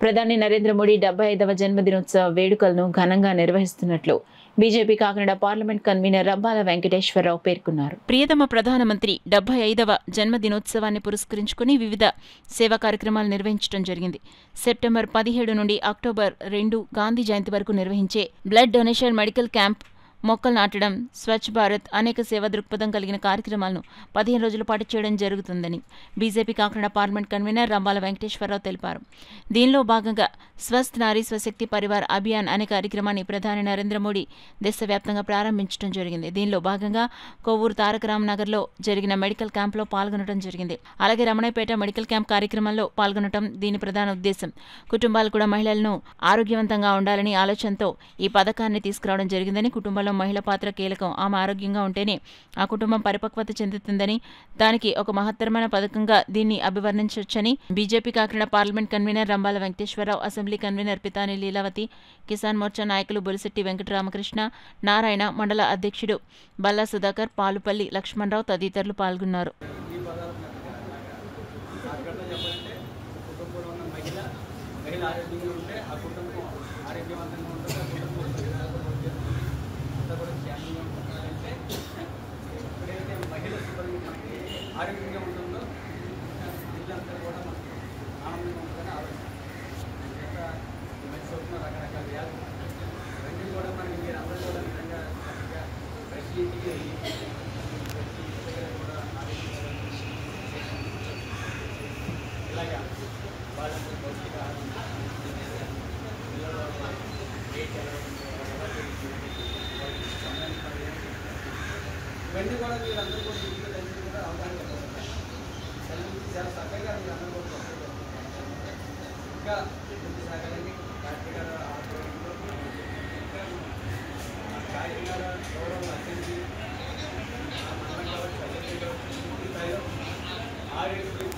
ప్రధాని నరేంద్ర మోడీ 75వ జన్మదినోత్సవ వేడుకలను ఘనంగా నిర్వహిస్తున్నట్లు BJP Kakinada parliament convener Rambala Venkateswararao పేర్కొన్నారు. ప్రియతమ ప్రధానమంత్రి 75వ జన్మదినోత్సవాన్ని పురస్కరించుకుని వివిధ సేవా కార్యక్రమాలు నిర్వహించడం జరిగింది. సెప్టెంబర్ 17 నుండి అక్టోబర్ 2 గాంధీ జయంతి వరకు నిర్వహించే బ్లడ్ డొనేషన్ మెడికల్ క్యాంప్, మొక్కలు నాటడం, స్వచ్ఛ భారత్ అనేక సేవా దృక్పథం కలిగిన కార్యక్రమాలను 15 రోజుల పాటు చేయడం జరుగుతుందని BJP Kakinada parliament convener Rambala Venkateswararao తెలిపారు. దీనిలో భాగంగా స్వస్థ్ నారీ స్వశక్తి పరివార్ అభియాన్ అనే కార్యక్రమాన్ని ప్రధాని నరేంద్ర మోడీ దేశవ్యాప్తంగా ప్రారంభించడం జరిగింది. దీనిలో భాగంగా కొవ్వూరు తారక రామనగర్లో జరిగిన మెడికల్ క్యాంప్లో పాల్గొనడం జరిగింది. అలాగే రమణయ్యపేట మెడికల్ క్యాంప్ కార్యక్రమంలో పాల్గొనడం దీని ప్రధాన ఉద్దేశం. కుటుంబాలు కూడా మహిళలను ఆరోగ్యవంతంగా ఉండాలని ఆలోచనతో ఈ పథకాన్ని తీసుకురావడం జరిగిందని, కుటుంబంలో మహిళ పాత్ర కీలకం, ఆమె ఆరోగ్యంగా ఉంటేనే ఆ కుటుంబం పరిపక్వత చెందుతుందని, దానికి ఒక మహత్తరమైన పథకంగా దీన్ని అభివర్ణించవచ్చని BJP Kakinada parliament convener Rambala Venkateswararao, assembly convener Pithani Leelavathi, Kisan Morcha నాయకులు బొలిశెట్టి వెంకటరామకృష్ణ, నారాయణ, మండల అధ్యక్షుడు బల్లా సుధాకర్, పాలుపల్లి లక్ష్మణరావు తదితరులు పాల్గొన్నారు. ఆరోగ్యంగా ఉంటుందో ఇల్లంతా కూడా మనకి ఆనందంగా ఉంటుందని ఆలోచన మంచి చదువుతున్న రకరకాల వ్యాధులు ఇవన్నీ కూడా మనకి మీరు అందరూ కూడా విధంగా చక్కగా ప్రతి ఇంటికి కూడా ఇలాగా వాళ్ళకి పౌష్టిక ఇవన్నీ కూడా మీరు అందరూ కూడా ఇంటికి తెలిసి కూడా అవగాహన చాలా చక్కగా మీరు అందరూ కూడా ఇంకా సాగాలని కాకినాడ ఆధ్వర్యంలో కాకినాడ గౌరవ అతిథి ఆరోగ్యం